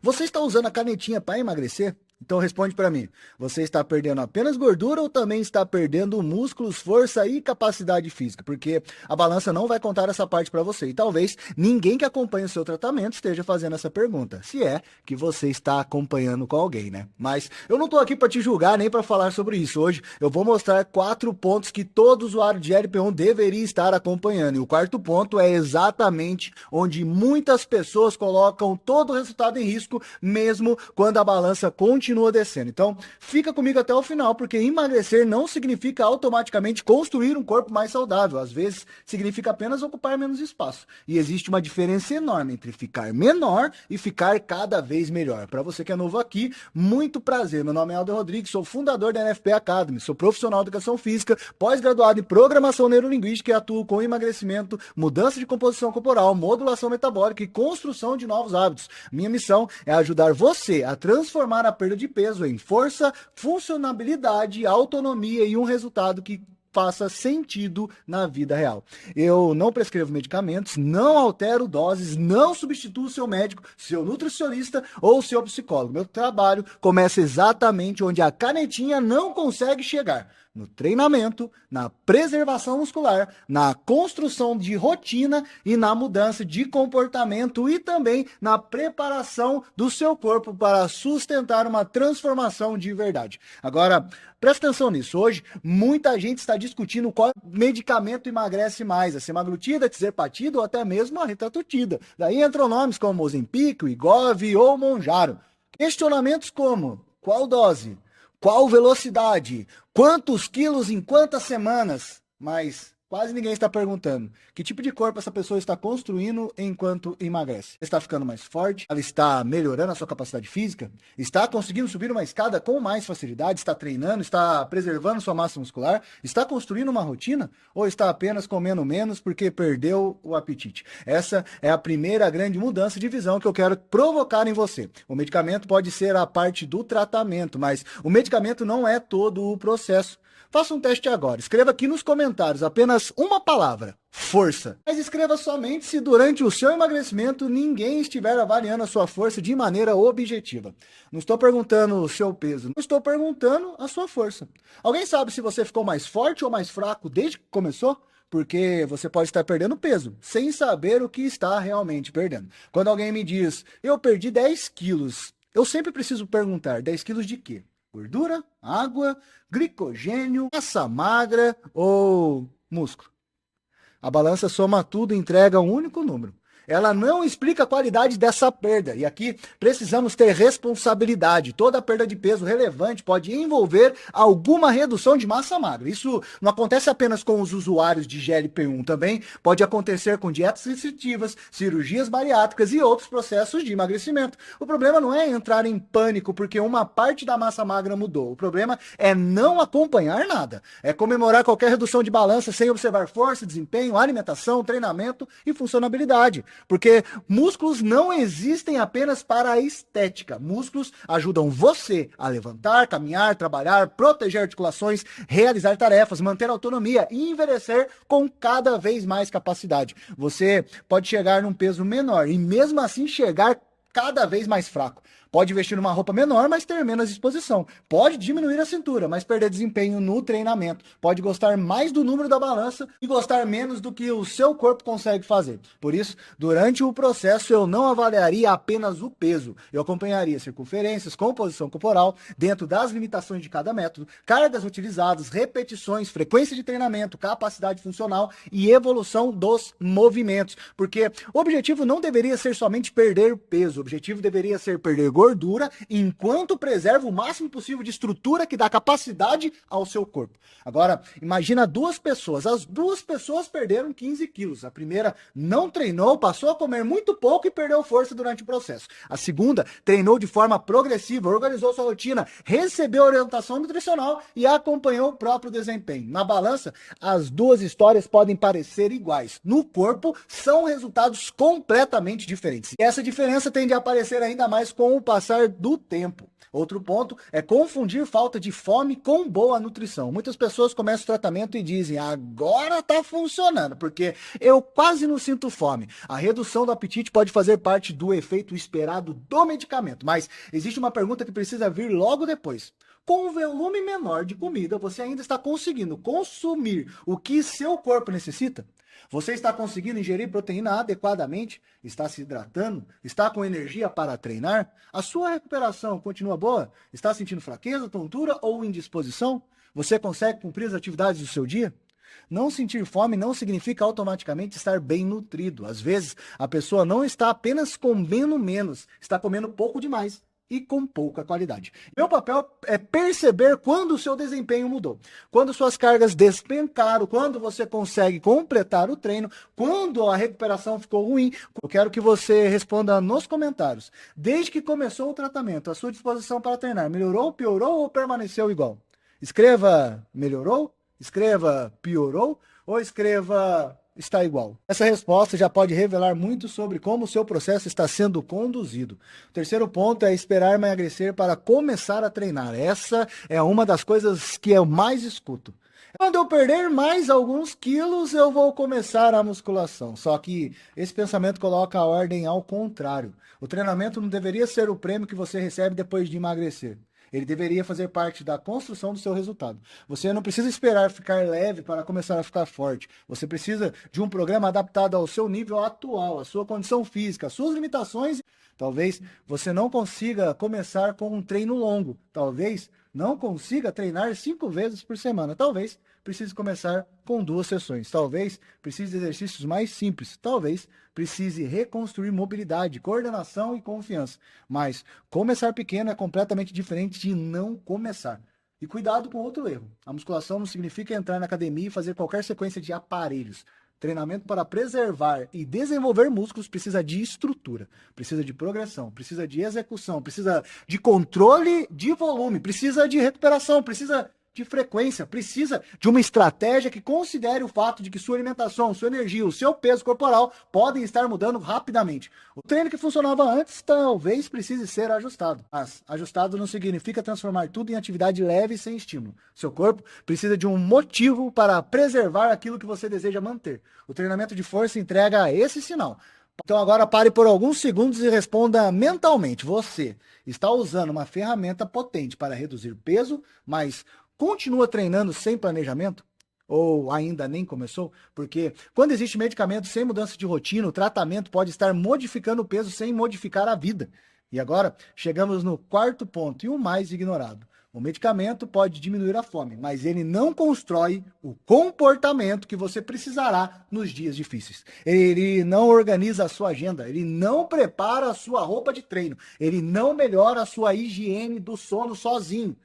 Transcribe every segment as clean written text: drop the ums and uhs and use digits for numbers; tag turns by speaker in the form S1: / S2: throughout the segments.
S1: Você está usando a canetinha para emagrecer? Então responde para mim. Você está perdendo apenas gordura ou também está perdendo músculos, força e capacidade física? Porque a balança não vai contar essa parte para você. E talvez ninguém que acompanha o seu tratamento esteja fazendo essa pergunta. Se é que você está acompanhando com alguém, né? Mas eu não estou aqui para te julgar nem para falar sobre isso. Hoje eu vou mostrar 4 pontos que todo usuário de LP1 deveria estar acompanhando. E o quarto ponto é exatamente onde muitas pessoas colocam todo o resultado em risco, mesmo quando a balança continua descendo. Então, fica comigo até o final, porque emagrecer não significa automaticamente construir um corpo mais saudável. Às vezes, significa apenas ocupar menos espaço. E existe uma diferença enorme entre ficar menor e ficar cada vez melhor. Para você que é novo aqui, muito prazer. Meu nome é Aldo Rodrigues, sou fundador da NFP Academy, sou profissional de educação física, pós-graduado em programação neurolinguística e atuo com emagrecimento, mudança de composição corporal, modulação metabólica e construção de novos hábitos. Minha missão é ajudar você a transformar a perda de peso em força, funcionabilidade, autonomia e um resultado que faça sentido na vida real. Eu não prescrevo medicamentos, não altero doses, não substituo seu médico, seu nutricionista ou seu psicólogo. Meu trabalho começa exatamente onde a canetinha não consegue chegar. No treinamento, na preservação muscular, na construção de rotina e na mudança de comportamento e também na preparação do seu corpo para sustentar uma transformação de verdade. Agora, presta atenção nisso. Hoje, muita gente está discutindo qual medicamento emagrece mais, a semaglutida, a tirzepatida ou até mesmo a retatrutida. Daí entram nomes como Ozempic, Wegovy ou Mounjaro. Questionamentos como: qual dose? Qual velocidade? Quantos quilos em quantas semanas? Mas quase ninguém está perguntando que tipo de corpo essa pessoa está construindo enquanto emagrece. Está ficando mais forte? Ela está melhorando a sua capacidade física? Está conseguindo subir uma escada com mais facilidade? Está treinando? Está preservando sua massa muscular? Está construindo uma rotina? Ou está apenas comendo menos porque perdeu o apetite? Essa é a primeira grande mudança de visão que eu quero provocar em você. O medicamento pode ser a parte do tratamento, mas o medicamento não é todo o processo. Faça um teste agora. Escreva aqui nos comentários apenas uma palavra: força. Mas escreva somente se durante o seu emagrecimento ninguém estiver avaliando a sua força de maneira objetiva. Não estou perguntando o seu peso, não estou perguntando a sua força. Alguém sabe se você ficou mais forte ou mais fraco desde que começou? Porque você pode estar perdendo peso, sem saber o que está realmente perdendo. Quando alguém me diz: eu perdi 10 quilos, eu sempre preciso perguntar: 10 quilos de quê? Gordura, água, glicogênio, massa magra ou músculo? A balança soma tudo e entrega um único número. Ela não explica a qualidade dessa perda. E aqui precisamos ter responsabilidade. Toda perda de peso relevante pode envolver alguma redução de massa magra. Isso não acontece apenas com os usuários de GLP-1. Também pode acontecer com dietas restritivas, cirurgias bariátricas e outros processos de emagrecimento. O problema não é entrar em pânico porque uma parte da massa magra mudou. O problema é não acompanhar nada. É comemorar qualquer redução de balança sem observar força, desempenho, alimentação, treinamento e funcionabilidade. Porque músculos não existem apenas para a estética. Músculos ajudam você a levantar, caminhar, trabalhar, proteger articulações, realizar tarefas, manter autonomia e envelhecer com cada vez mais capacidade. Você pode chegar num peso menor e mesmo assim chegar cada vez mais fraco. Pode vestir uma roupa menor, mas ter menos exposição. Pode diminuir a cintura, mas perder desempenho no treinamento. Pode gostar mais do número da balança e gostar menos do que o seu corpo consegue fazer. Por isso, durante o processo, eu não avaliaria apenas o peso. Eu acompanharia circunferências, composição corporal, dentro das limitações de cada método, cargas utilizadas, repetições, frequência de treinamento, capacidade funcional e evolução dos movimentos. Porque o objetivo não deveria ser somente perder peso. O objetivo deveria ser perder gordura, enquanto preserva o máximo possível de estrutura que dá capacidade ao seu corpo. Agora, imagina duas pessoas. As duas pessoas perderam 15 quilos. A primeira não treinou, passou a comer muito pouco e perdeu força durante o processo. A segunda treinou de forma progressiva, organizou sua rotina, recebeu orientação nutricional e acompanhou o próprio desempenho. Na balança, as duas histórias podem parecer iguais. No corpo, são resultados completamente diferentes. E essa diferença tende a aparecer ainda mais com o passar do tempo. Outro ponto é confundir falta de fome com boa nutrição. Muitas pessoas começam o tratamento e dizem, agora tá funcionando, porque eu quase não sinto fome. A redução do apetite pode fazer parte do efeito esperado do medicamento, mas existe uma pergunta que precisa vir logo depois. Com um volume menor de comida, você ainda está conseguindo consumir o que seu corpo necessita? Você está conseguindo ingerir proteína adequadamente? Está se hidratando? Está com energia para treinar? A sua recuperação continua boa? Está sentindo fraqueza, tontura ou indisposição? Você consegue cumprir as atividades do seu dia? Não sentir fome não significa automaticamente estar bem nutrido. Às vezes, a pessoa não está apenas comendo menos, está comendo pouco demais e com pouca qualidade. Meu papel é perceber quando o seu desempenho mudou, quando suas cargas despencaram, quando você consegue completar o treino, quando a recuperação ficou ruim. Eu quero que você responda nos comentários. Desde que começou o tratamento, a sua disposição para treinar melhorou, piorou ou permaneceu igual? Escreva melhorou, escreva piorou ou escreva está igual. Essa resposta já pode revelar muito sobre como o seu processo está sendo conduzido. O terceiro ponto é esperar emagrecer para começar a treinar. Essa é uma das coisas que eu mais escuto. Quando eu perder mais alguns quilos, eu vou começar a musculação. Só que esse pensamento coloca a ordem ao contrário. O treinamento não deveria ser o prêmio que você recebe depois de emagrecer. Ele deveria fazer parte da construção do seu resultado. Você não precisa esperar ficar leve para começar a ficar forte. Você precisa de um programa adaptado ao seu nível atual, à sua condição física, às suas limitações. Talvez você não consiga começar com um treino longo. Talvez não consiga treinar 5 vezes por semana. Talvez precise começar com 2 sessões. Talvez precise de exercícios mais simples. Talvez precise reconstruir mobilidade, coordenação e confiança. Mas começar pequeno é completamente diferente de não começar. E cuidado com outro erro. A musculação não significa entrar na academia e fazer qualquer sequência de aparelhos. Treinamento para preservar e desenvolver músculos precisa de estrutura, precisa de progressão, precisa de execução, precisa de controle de volume, precisa de recuperação, precisa de frequência, precisa de uma estratégia que considere o fato de que sua alimentação, sua energia, o seu peso corporal podem estar mudando rapidamente. O treino que funcionava antes talvez precise ser ajustado. Mas ajustado não significa transformar tudo em atividade leve e sem estímulo. Seu corpo precisa de um motivo para preservar aquilo que você deseja manter. O treinamento de força entrega esse sinal. Então agora pare por alguns segundos e responda mentalmente. Você está usando uma ferramenta potente para reduzir peso, mas continua treinando sem planejamento? Ou ainda nem começou? Porque quando existe medicamento sem mudança de rotina, o tratamento pode estar modificando o peso sem modificar a vida. E agora chegamos no quarto ponto e o mais ignorado. O medicamento pode diminuir a fome, mas ele não constrói o comportamento que você precisará nos dias difíceis. Ele não organiza a sua agenda, ele não prepara a sua roupa de treino, ele não melhora a sua higiene do sono sozinho.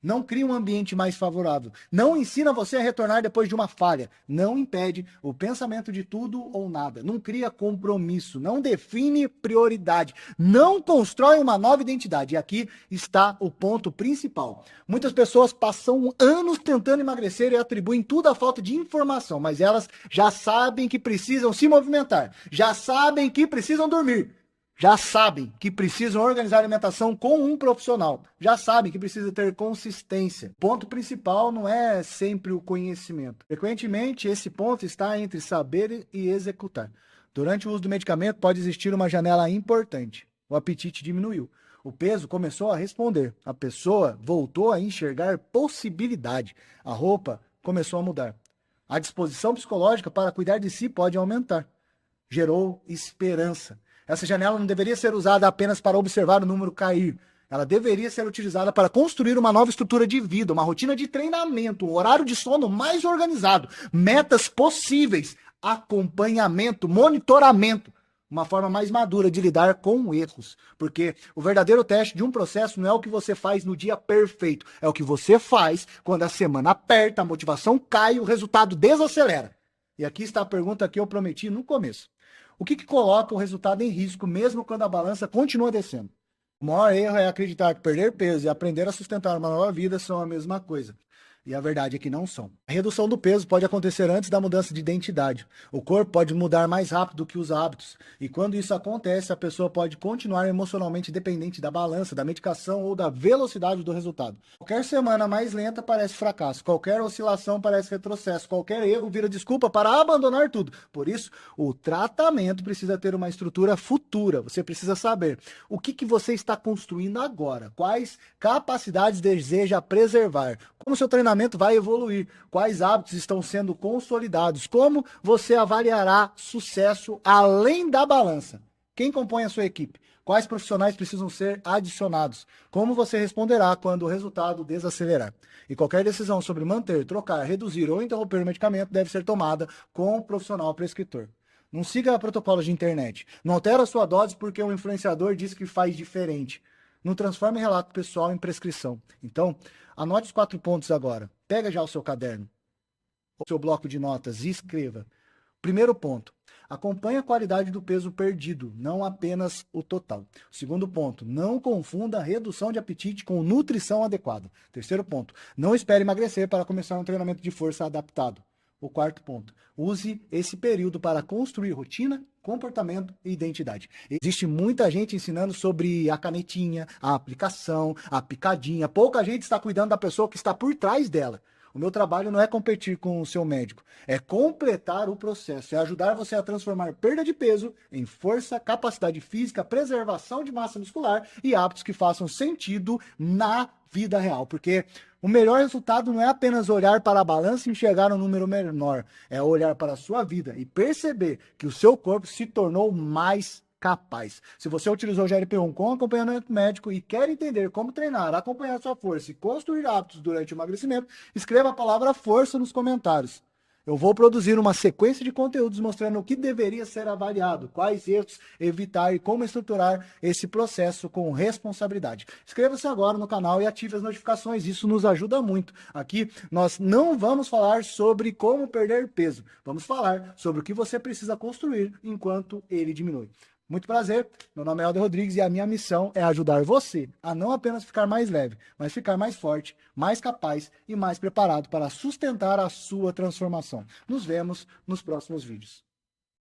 S1: Não cria um ambiente mais favorável. Não ensina você a retornar depois de uma falha. Não impede o pensamento de tudo ou nada. Não cria compromisso. Não define prioridade. Não constrói uma nova identidade. E aqui está o ponto principal. Muitas pessoas passam anos tentando emagrecer e atribuem tudo à falta de informação. Mas elas já sabem que precisam se movimentar. Já sabem que precisam dormir. Já sabem que precisam organizar a alimentação com um profissional. Já sabem que precisa ter consistência. O ponto principal não é sempre o conhecimento. Frequentemente, esse ponto está entre saber e executar. Durante o uso do medicamento, pode existir uma janela importante. O apetite diminuiu. O peso começou a responder. A pessoa voltou a enxergar possibilidade. A roupa começou a mudar. A disposição psicológica para cuidar de si pode aumentar. Gerou esperança. Essa janela não deveria ser usada apenas para observar o número cair. Ela deveria ser utilizada para construir uma nova estrutura de vida, uma rotina de treinamento, um horário de sono mais organizado, metas possíveis, acompanhamento, monitoramento, uma forma mais madura de lidar com erros. Porque o verdadeiro teste de um processo não é o que você faz no dia perfeito, é o que você faz quando a semana aperta, a motivação cai e o resultado desacelera. E aqui está a pergunta que eu prometi no começo. O que coloca o resultado em risco, mesmo quando a balança continua descendo? O maior erro é acreditar que perder peso e aprender a sustentar uma nova vida são a mesma coisa. E a verdade é que não são. A redução do peso pode acontecer antes da mudança de identidade. O corpo pode mudar mais rápido que os hábitos. E quando isso acontece, a pessoa pode continuar emocionalmente dependente da balança, da medicação ou da velocidade do resultado. Qualquer semana mais lenta parece fracasso. Qualquer oscilação parece retrocesso. Qualquer erro vira desculpa para abandonar tudo. Por isso, o tratamento precisa ter uma estrutura futura. Você precisa saber o que você está construindo agora. Quais capacidades deseja preservar. Como seu treinamento vai evoluir, quais hábitos estão sendo consolidados, como você avaliará sucesso além da balança. Quem compõe a sua equipe? Quais profissionais precisam ser adicionados? Como você responderá quando o resultado desacelerar? E qualquer decisão sobre manter, trocar, reduzir ou interromper o medicamento deve ser tomada com o profissional prescritor. Não siga protocolos de internet. Não altera a sua dose porque um influenciador diz que faz diferente. Não transforme relato pessoal em prescrição. Então, anote os 4 pontos agora. Pega já o seu caderno, o seu bloco de notas e escreva. Primeiro ponto, acompanhe a qualidade do peso perdido, não apenas o total. Segundo ponto, não confunda a redução de apetite com nutrição adequada. Terceiro ponto, não espere emagrecer para começar um treinamento de força adaptado. O quarto ponto, use esse período para construir rotina, comportamento e identidade. Existe muita gente ensinando sobre a canetinha, a aplicação, a picadinha. Pouca gente está cuidando da pessoa que está por trás dela. O meu trabalho não é competir com o seu médico, é completar o processo, é ajudar você a transformar perda de peso em força, capacidade física, preservação de massa muscular e hábitos que façam sentido na vida real. Porque o melhor resultado não é apenas olhar para a balança e enxergar um número menor, é olhar para a sua vida e perceber que o seu corpo se tornou mais capaz. Se você utilizou o GLP-1 com acompanhamento médico e quer entender como treinar, acompanhar sua força e construir hábitos durante o emagrecimento, escreva a palavra força nos comentários. Eu vou produzir uma sequência de conteúdos mostrando o que deveria ser avaliado, quais erros evitar e como estruturar esse processo com responsabilidade. Inscreva-se agora no canal e ative as notificações, isso nos ajuda muito. Aqui nós não vamos falar sobre como perder peso, vamos falar sobre o que você precisa construir enquanto ele diminui. Muito prazer, meu nome é Helder Rodrigues e a minha missão é ajudar você a não apenas ficar mais leve, mas ficar mais forte, mais capaz e mais preparado para sustentar a sua transformação. Nos vemos nos próximos vídeos.